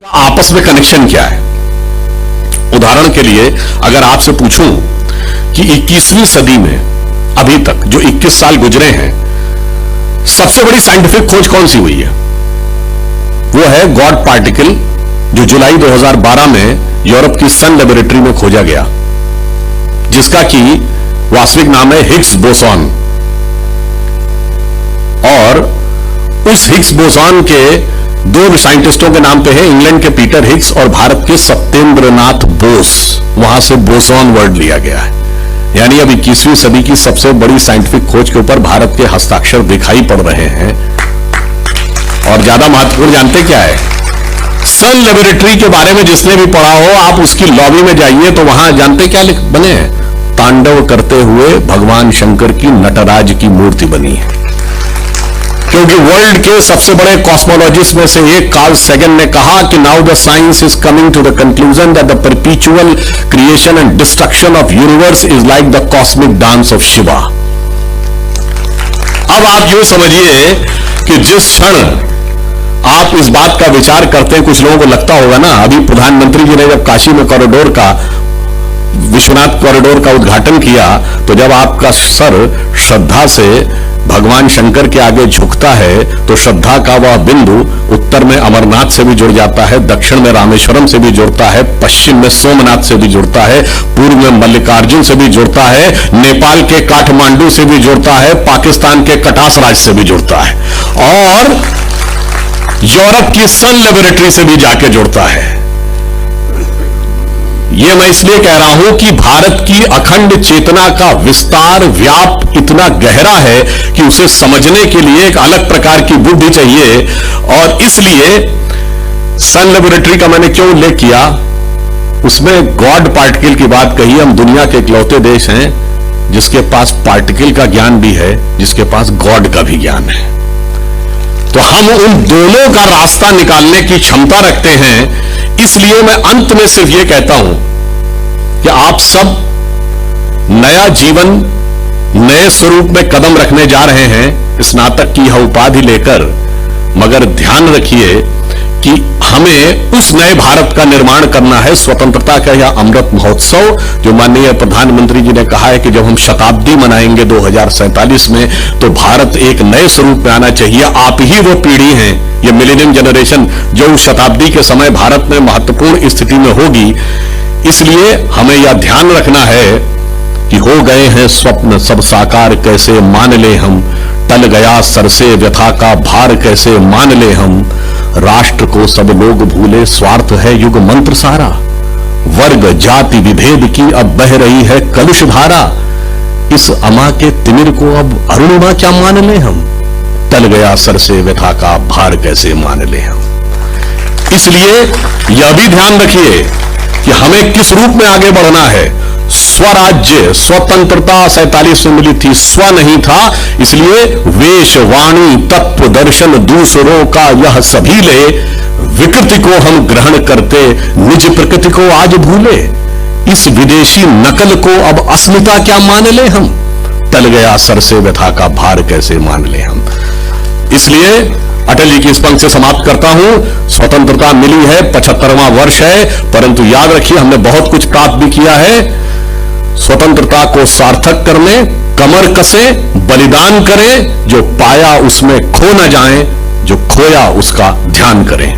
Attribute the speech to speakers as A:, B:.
A: आपस में कनेक्शन क्या है? उदाहरण के लिए अगर आपसे पूछूं कि 21वीं सदी में अभी तक जो 21 साल गुजरे हैं, सबसे बड़ी साइंटिफिक खोज कौन सी हुई है? वो है गॉड पार्टिकल, जो जुलाई 2012 में यूरोप की सन लेबोरेटरी में खोजा गया, जिसका कि वास्तविक नाम है हिग्स बोसॉन। और उस हिग्स बोसॉन के दो साइंटिस्टों के नाम पे है, इंग्लैंड के पीटर हिग्स और भारत के सत्येंद्रनाथ बोस। वहां से बोसॉन वर्ड लिया गया है। यानी अब 21वीं सदी की सबसे बड़ी साइंटिफिक खोज के ऊपर भारत के हस्ताक्षर दिखाई पड़ रहे हैं। और ज्यादा महत्वपूर्ण जानते क्या है? सन लेबोरेटरी के बारे में जिसने भी पढ़ा हो, आप उसकी लॉबी में जाइए तो वहां जानते क्या बने हैं? तांडव करते हुए भगवान शंकर की नटराज की मूर्ति बनी है। क्योंकि वर्ल्ड के सबसे बड़े कॉस्मोलॉजिस्ट में से एक कार्ल सेगन ने कहा कि now the science is coming to the conclusion that the perpetual creation and destruction of universe is like the cosmic dance of Shiva. अब आप यूं समझिए कि जिस क्षण आप इस बात का विचार करते हैं, कुछ लोगों को लगता होगा ना, अभी प्रधानमंत्री जी ने जब काशी में कॉरिडोर का, विश्वनाथ कॉरिडोर का उद्घाटन किया, तो जब आपका सर श्रद्धा से भगवान शंकर के आगे झुकता है, तो श्रद्धा का वह बिंदु उत्तर में अमरनाथ से भी जुड़ जाता है, दक्षिण में रामेश्वरम से भी जुड़ता है, पश्चिम में सोमनाथ से भी जुड़ता है, पूर्व में मल्लिकार्जुन से भी जुड़ता है, नेपाल के काठमांडू से भी जुड़ता है, पाकिस्तान के कटास राज्य से भी जुड़ता है, और यूरोप की सन लेबोरेटरी से भी जाके जुड़ता है। यह मैं इसलिए कह रहा हूं कि भारत की अखंड चेतना का विस्तार, व्याप इतना गहरा है कि उसे समझने के लिए एक अलग प्रकार की बुद्धि चाहिए। और इसलिए सन लेबोरेटरी का मैंने क्यों उल्लेख किया? उसमें गॉड पार्टिकल की बात कही। हम दुनिया के इकलौते देश हैं जिसके पास पार्टिकल का ज्ञान भी है, जिसके पास गॉड का भी ज्ञान है। तो हम उन दोनों का रास्ता निकालने की क्षमता रखते हैं। इसलिए मैं अंत में सिर्फ यह कहता हूं कि आप सब नया जीवन, नए स्वरूप में कदम रखने जा रहे हैं स्नातक की यह उपाधि लेकर, मगर ध्यान रखिए कि हमें उस नए भारत का निर्माण करना है। स्वतंत्रता का यह अमृत महोत्सव, जो माननीय प्रधानमंत्री जी ने कहा है कि जब हम शताब्दी मनाएंगे 2047 में, तो भारत एक नए स्वरूप में आना चाहिए। आप ही वो पीढ़ी हैं, ये मिलेनियम जनरेशन, जो उस शताब्दी के समय भारत में महत्वपूर्ण स्थिति में होगी। इसलिए हमें यह ध्यान रखना है कि हो गए हैं स्वप्न सब साकार, कैसे मान ले हम, टल गया सर से व्यथा का भार, कैसे मान ले हम, राष्ट्र को सब लोग भूले, स्वार्थ है युग मंत्र सारा, वर्ग जाति विभेद की अब बह रही है कलुष धारा, इस अमा के तिमिर को अब अरुणिमा क्या मान ले हम, टल गया सर से व्यथा का भार कैसे मान ले हम। इसलिए यह भी ध्यान रखिए कि हमें किस रूप में आगे बढ़ना है। स्वराज्य, स्वतंत्रता 47 में मिली थी, स्व नहीं था। इसलिए वेश, वाणी, तत्व, दर्शन दूसरों का यह सभी ले, विकृति को हम ग्रहण करते, निज प्रकृति को आज भूले, इस विदेशी नकल को अब अस्मिता क्या मान ले हम, टल गया सर से व्यथा का भार कैसे मान ले हम। इसलिए अटल जी की इस पंक्ति से समाप्त करता हूं। स्वतंत्रता मिली है, 75वां वर्ष है, परंतु याद रखिए हमने बहुत कुछ प्राप्त भी किया है। स्वतंत्रता को सार्थक करने कमर कसे, बलिदान करें, जो पाया उसमें खो न जाएं, जो खोया उसका ध्यान करें।